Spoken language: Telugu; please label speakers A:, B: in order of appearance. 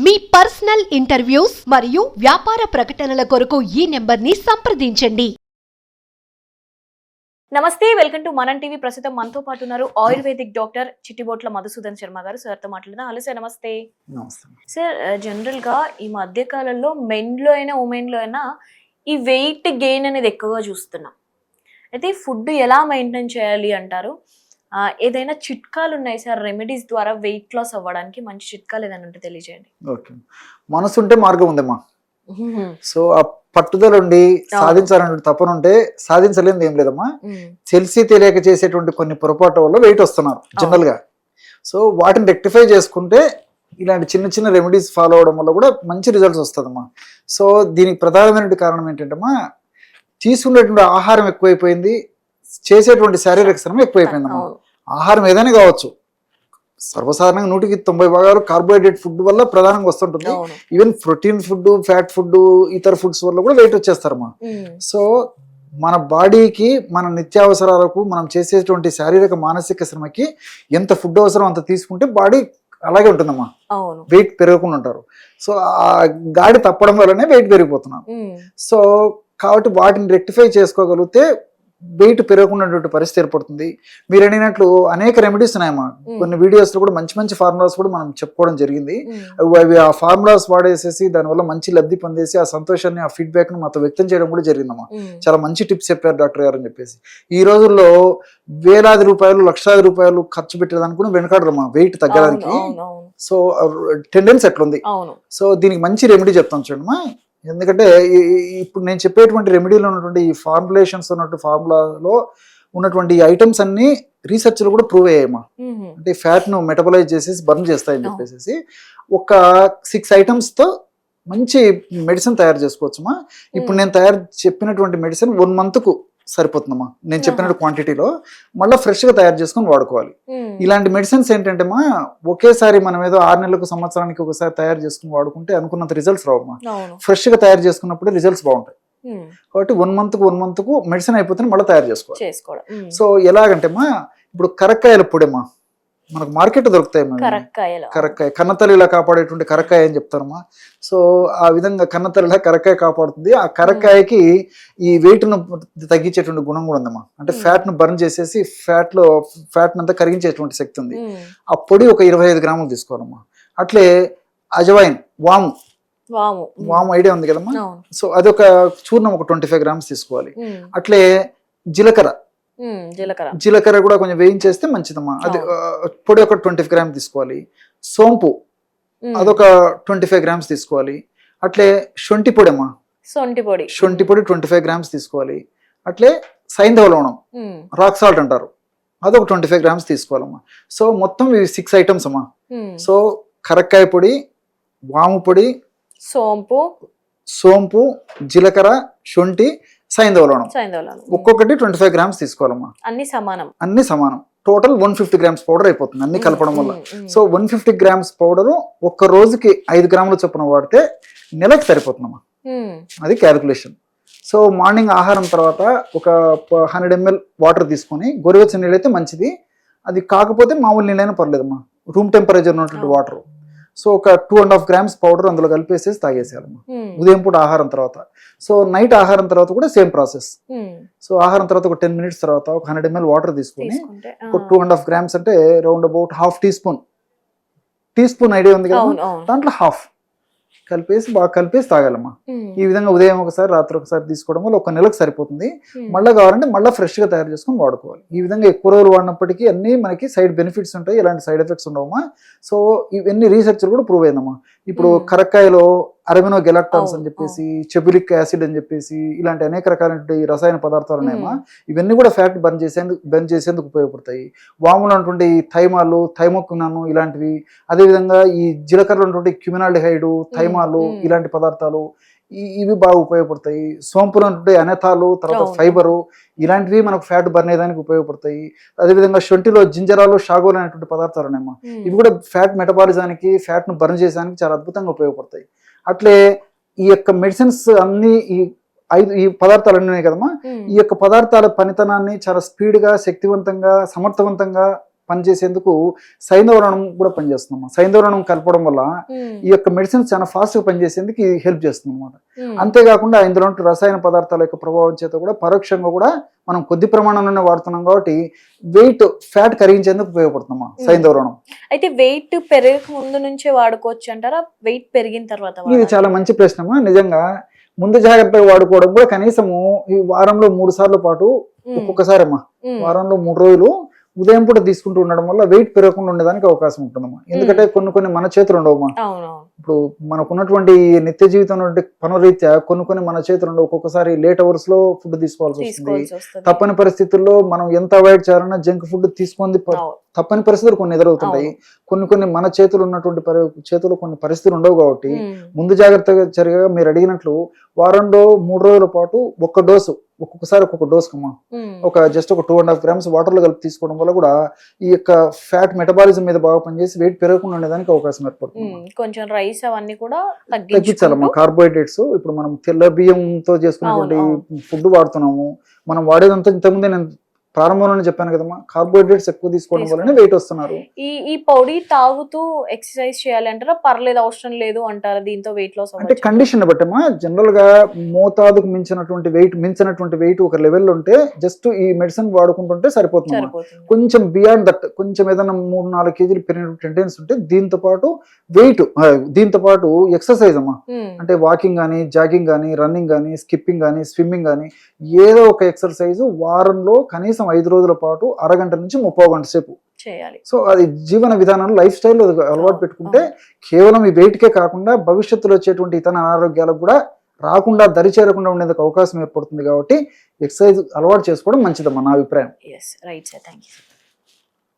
A: మీ పర్సనల్ ఇంటర్వ్యూస్ మరియు వ్యాపార ప్రకటనల కొరకు ఈ నెంబర్ని సంప్రదించండి.
B: నమస్తే, వెల్కమ్ టు మనం టీవీ. ప్రస్తుతం మనతో పాటు ఉన్నారు ఆయుర్వేదిక్ డాక్టర్ చిట్టిబోట్ల మధుసూదన్ శర్మ గారు. సార్తో మాట్లాడదాం. హలో సార్, నమస్తే. సార్, జనరల్ గా ఈ మధ్య కాలంలో మెన్ లో అయినా ఉమెన్ లో అయినా ఈ వెయిట్ గెయిన్ అనేది ఎక్కువగా చూస్తున్నాం. అయితే ఫుడ్ ఎలా మెయింటైన్ చేయాలి అంటారు? ఏదైనా చిట్కాలు ఉన్నాయి సార్ రెమెడీస్ ద్వారా వెయిట్ లాస్ అవ్వడానికి? మంచి చిట్కాలు ఏదైనా ఉంటే తెలియజేయండి.
C: ఓకే, మనసు ఉంటే మార్గం ఉందమ్మా. సో ఆ పట్టుదల ఉండి సాధించాలనే తపన ఉంటే సాధించలేనిది ఏం లేదమ్మా. తెలిసి తెలియక చేసేటువంటి కొన్ని పొరపాటు వల్ల వెయిట్ వస్తున్నారు జనరల్ గా. సో వాటిని రెక్టిఫై చేసుకుంటే ఇలాంటి చిన్న చిన్న రెమెడీస్ ఫాలో అవడం వల్ల కూడా మంచి రిజల్ట్స్ వస్తుందమ్మా. సో దీనికి ప్రధానమైన కారణం ఏంటంటేమ్మా, తీసుకునేటువంటి ఆహారం ఎక్కువైపోయింది, చేసేటువంటి శారీరక శ్రమ ఎక్కువైపోయిందమ్మా. ఆహారం ఏదైనా కావచ్చు, సర్వసాధారణంగా 90% కార్బోహైడ్రేట్ ఫుడ్ వల్ల ప్రధానంగా వస్తుంటుంది. Even protein food, fat food, ఇతర ఫుడ్స్ వల్ల కూడా వెయిట్ వచ్చేస్తారమ్మా. సో మన బాడీకి, మన నిత్యావసరాలకు, మనం చేసేటువంటి శారీరక మానసిక శ్రమకి ఎంత ఫుడ్ అవసరం అంత తీసుకుంటే బాడీ అలాగే ఉంటుందమ్మా. వెయిట్ పెరగకుండా ఉంటారు. సో ఆ గాడి తప్పడం వల్లనే వెయిట్ పెరిగిపోతున్నారు. సో కాబట్టి వాటిని రెక్టిఫై చేసుకోగలిగితే వెయిట్ పెరగకుండా పరిస్థితి ఏర్పడుతుంది. మీరు అడిగినట్లు అనేక రెమెడీస్ ఉన్నాయమ్మా. కొన్ని వీడియోస్ లో కూడా మంచి మంచి ఫార్ములాస్ కూడా మనం చెప్పుకోవడం జరిగింది. అవి ఆ ఫార్ములాస్ వాడేసేసి దానివల్ల మంచి లబ్ధి పొందేసి ఆ సంతోషాన్ని, ఆ ఫీడ్బ్యాక్ ని మాతో వ్యక్తం చేయడం కూడా జరిగిందమ్మా. చాలా మంచి టిప్స్ చెప్పారు డాక్టర్ గారు అని చెప్పేసి. ఈ రోజుల్లో వేలాది రూపాయలు, లక్షలాది రూపాయలు ఖర్చు పెట్టేదానికి కూడా వెనకాడరమ్మా వెయిట్ తగ్గడానికి. సో టెండెన్సీ ఎట్లుంది. సో దీనికి మంచి రెమెడీ చెప్తాను చూడమ్మా. ఎందుకంటే ఇప్పుడు నేను చెప్పేటువంటి రెమెడీలో ఉన్నటువంటి ఈ ఫార్ములేషన్స్ ఉన్నటువంటి ఫార్ములాలో ఉన్నటువంటి ఐటమ్స్ అన్ని రీసెర్చ్ లో కూడా ప్రూవ్ అయ్యాయమ్మా. అంటే ఫ్యాట్ ను మెటబలైజ్ చేసేసి బర్న్ చేస్తాయని చెప్పేసి ఒక 6 ఐటమ్స్ తో మంచి మెడిసిన్ తయారు చేసుకోవచ్చమ్మా. ఇప్పుడు నేను చెప్పినటువంటి మెడిసిన్ 1 month కు సరిపోతుందమ్మా. నేను చెప్పిన క్వాంటిటీలో మళ్ళీ ఫ్రెష్ గా తయారు చేసుకొని వాడుకోవాలి. ఇలాంటి మెడిసిన్స్ ఏంటంటే ఒకేసారి మనం ఏదో 6 నెలలకు, సంవత్సరానికి ఒకసారి తయారు చేసుకుని వాడుకుంటే అనుకున్నంత రిజల్ట్స్ రావమ్మా. ఫ్రెష్ గా తయారు చేసుకున్నప్పుడు రిజల్ట్స్ బాగుంటాయి. కాబట్టి 1 month కు మెడిసిన్ అయిపోతే మళ్ళీ తయారు చేసుకోవాలి. సో ఎలాగంటే ఇప్పుడు కరక్కాయల పొడిమా మనకు మార్కెట్ దొరుకుతాయి. కరక్కాయ కన్నతల్లిలా కాపాడేటువంటి కరక్కాయ అని చెప్తారమ్మా. సో ఆ విధంగా కన్నతల్లిలా కరక్కాయ కాపాడుతుంది. ఆ కరక్కాయకి ఈ వెయిట్ ను తగ్గించేటువంటి గుణం కూడా ఉందమ్మా. అంటే ఫ్యాట్ ను బర్న్ చేసేసి ఫ్యాట్ అంతా కరిగించేటువంటి శక్తి ఉంది. ఆ పొడి ఒక 25 గ్రాములు తీసుకోవాలమ్మా. అట్లే అజవైన్, వాము ఐడియా ఉంది కదమ్మా. సో అదొక చూర్ణం ఒక 25 grams తీసుకోవాలి. అట్లే జీలకర్ర కూడా కొంచెం వేయించేస్తే మంచిదమ్మా. అది పొడి ఒక 25 grams తీసుకోవాలి. సోంపు అదొక 25 grams తీసుకోవాలి. అట్లే శొంఠి పొడి అమ్మా, శొంఠి పొడి 25 grams తీసుకోవాలి. అట్లే సైంధవ లవణం, రాక్ సాల్ట్ అంటారు, అదొక 25 grams తీసుకోవాలమ్మా. సో మొత్తం ఇవి 6 items అమ్మా. సో కరక్కాయ పొడి, వాము పొడి, సోంపు, జీలకర్ర, శొంఠి, సైంధవ లవణం ఒక్కొక్కటి 25 grams తీసుకోవాలమ్మా. అన్ని సమానం. టోటల్ 150 grams పౌడర్ అయిపోతుంది అన్ని కలపడం వల్ల. సో 150 grams పౌడర్ ఒక్క రోజుకి 5 grams చొప్పున వాడితే నెలకి సరిపోతుందమ్మా. అది క్యాలిక్యులేషన్. సో మార్నింగ్ ఆహారం తర్వాత ఒక 100 ml వాటర్ తీసుకొని, గోరువెచ్చని నీళ్ళు అయితే మంచిది, అది కాకపోతే మామూలు నీళ్ళైనా పర్లేదమ్మా, రూమ్ టెంపరేచర్ ఉన్నటువంటి వాటర్. సో ఒక 2.5 grams పౌడర్ అందులో కలిపేసేసి తాగేసేయాలమ్మా ఉదయం పూట ఆహారం తర్వాత. సో నైట్ ఆహారం తర్వాత కూడా సేమ్ ప్రాసెస్. సో ఆహారం తర్వాత ఒక 10 minutes తర్వాత ఒక 100 ml వాటర్ తీసుకొని ఒక 2.5 grams అంటే round about ½ teaspoon idea ఉంది కదా, దాంట్లో ½ బాగా కలిపేసి తాగాలమ్మా. ఈ విధంగా ఉదయం ఒకసారి, రాత్రి ఒకసారి తీసుకోవడం వల్ల ఒక నెలకు సరిపోతుంది. మళ్ళీ కావాలంటే మళ్ళీ ఫ్రెష్ గా తయారు చేసుకొని వాడుకోవాలి. ఈ విధంగా ఎక్కువ రోజులు వాడినప్పటికీ అన్ని మనకి సైడ్ బెనిఫిట్స్ ఉంటాయి, ఎలాంటి సైడ్ ఎఫెక్ట్స్ ఉండవమ్మా. సో ఇవన్నీ రీసెర్చ్ కూడా ప్రూవ్ అయిందమ్మా. ఇప్పుడు కరక్కాయలో అరమినో గెలాక్టాన్స్ అని చెప్పేసి, చెబులిక్ యాసిడ్ అని చెప్పేసి ఇలాంటి అనేక రకాలైన రసాయన పదార్థాలు ఉన్నాయమ్మా. ఇవన్నీ కూడా ఫ్యాట్ బర్న్ చేసేందుకు ఉపయోగపడతాయి. వాములో ఉన్నటువంటి థైమాలు, థైమోక్వినాను ఇలాంటివి, అదేవిధంగా ఈ జీలకర్రలో ఉన్నటువంటి క్యుమినాల్డిహైడ్, థైమాలు ఇలాంటి పదార్థాలు ఇవి బాగా ఉపయోగపడతాయి. సోంపులో ఉన్నటువంటి అనెథాలు, తర్వాత ఫైబరు ఇలాంటివి మనకు ఫ్యాట్ బర్న్ అయ్యడానికి ఉపయోగపడతాయి. అదేవిధంగా శొంఠిలో జింజరాలు, షాగోలు అనేటువంటి పదార్థాలు ఉన్నాయమ్మా. ఇవి కూడా ఫ్యాట్ మెటబాలిజానికి, ఫ్యాట్ ను బర్న్ చేయడానికి చాలా అద్భుతంగా ఉపయోగపడతాయి. అట్లే ఈ యొక్క మెడిసిన్స్ అన్ని ఈ పదార్థాలు అన్నీ ఉన్నాయి కదమ్మా. ఈ యొక్క పదార్థాల పనితనాన్ని చాలా స్పీడ్ గా, శక్తివంతంగా, సమర్థవంతంగా పనిచేసేందుకు సైంధవరణం కూడా పనిచేస్తుందమ్మా. సైంధవరణం కలపడం వల్ల ఈ యొక్క మెడిసిన్స్ చాలా ఫాస్ట్ గా పనిచేసేందుకు ఇది హెల్ప్ చేస్తుంది అనమాట. అంతేకాకుండా ఇందులో రసాయన పదార్థాల యొక్క ప్రభావం చేత కూడా పరోక్షంగా కూడా మనం కొద్ది ప్రమాణంలోనే వాడుతున్నాం కాబట్టి వెయిట్ ఫ్యాట్ కరిగించేందుకు ఉపయోగపడుతుందమ్మా సైంధవరణం.
B: అయితే వెయిట్ పెరగక ముందు నుంచే వాడుకోవచ్చు అంటారా, వెయిట్ పెరిగిన తర్వాత?
C: ఇది చాలా మంచి ప్రశ్నమా. నిజంగా ముందు జాగ్రత్తగా వాడుకోవడం కూడా కనీసము ఈ వారంలో 3 సార్లు పాటు ఒక్కొక్కసారి అమ్మా వారంలో 3 రోజులు ఉదయం పూట తీసుకుంటూ ఉండడం వల్ల వెయిట్ పెరగకుండా ఉండడానికి అవకాశం ఉంటుందమ్మా. ఎందుకంటే కొన్ని మన చేతులు ఉండవమ్మా. ఇప్పుడు మనకున్నటువంటి నిత్య జీవితం పనురీత్యా కొన్ని మన చేతులు ఉండవు. ఒక్కొక్కసారి లేట్ అవర్స్ లో ఫుడ్ తీసుకోవాల్సి వస్తుంది. తప్పని పరిస్థితుల్లో మనం ఎంత అవాయిడ్ చేయాలన్నా జంక్ ఫుడ్ తీసుకుంది తప్పని పరిస్థితులు కొన్ని ఎదురవుతుంటాయి. కొన్ని మన చేతులు ఉన్నటువంటి చేతులు కొన్ని పరిస్థితులు ఉండవు కాబట్టి ముందు జాగ్రత్తగా చర్యగా మీరు అడిగినట్లు వారంలో 3 రోజుల పాటు ఒక్క డోసు ఒక్కొక్కసారి ఒక్కొక్క డోస్ కమ్మా జస్ట్ ఒక 2.5 grams వాటర్ లో కలిపి తీసుకోవడం వల్ల కూడా ఈ యొక్క ఫ్యాట్ మెటబాలిజం మీద బాగా పనిచేసి వెయిట్ పెరగకుండా ఉండడానికి అవకాశం ఏర్పడుతుంది.
B: కొంచెం రైస్ అవన్నీ కూడా
C: తగ్గించాలమ్మా. కార్బోహైడ్రేట్స్ ఇప్పుడు మనం తెల్ల బియ్యంతో చేసుకున్నటువంటి ఫుడ్ వాడుతున్నాము. మనం వాడేదంతా ఇంతకుముందే నేను ప్రారంభంలోనే చెప్పాను కదమ్మా, కార్బోహైడ్రేట్స్ ఎక్కువ తీసుకోవడం వల్లనే వెయిట్ వస్తున్నారు.
B: ఈ పొడి తాగుతూ ఎక్సర్సైజ్ చేయాలి అంటారా, పర్లేదు అవసరం లేదు అంటారా దీంతో వెయిట్ లాస్?
C: అంటే కండిషన్ బట్టమ్మా. జనరల్ గా మోతాదుకు మించినటువంటి వెయిట్ ఒక లెవెల్ ఉంటే జస్ట్ ఈ మెడిసిన్ వాడుకుంటుంటే సరిపోతుంది. కొంచెం బియాండ్ దట్ కొంచెం ఏదైనా 3-4 kgs పెరిగిన టెండెన్సీ ఉంటే దీంతో పాటు ఎక్సర్సైజ్ అమ్మా. అంటే వాకింగ్ గానీ, జాగింగ్ గానీ, రన్నింగ్ గానీ, స్కిప్పింగ్ గానీ, స్విమ్మింగ్ గానీ ఏదో ఒక ఎక్సర్సైజ్ వారంలో కనీసం 5 రోజుల పాటు అరగంట నుంచి 30 గంటల సేపు చేయాలి. సో అది జీవన విధానం లైఫ్ స్టైల్ అలవాటు పెట్టుకుంటే కేవలం ఈ వెయిట్ కే కాకుండా భవిష్యత్తులో వచ్చేటువంటి ఇతర అనారోగ్యాలకు కూడా రాకుండా దరి చేరకుండా ఉండేందుకు అవకాశం ఏర్పడుతుంది. కాబట్టి ఎక్సర్సైజ్ అలవాటు చేసుకోవడం మంచిదమ్మా నా అభిప్రాయం.
B: Right sir, thank you.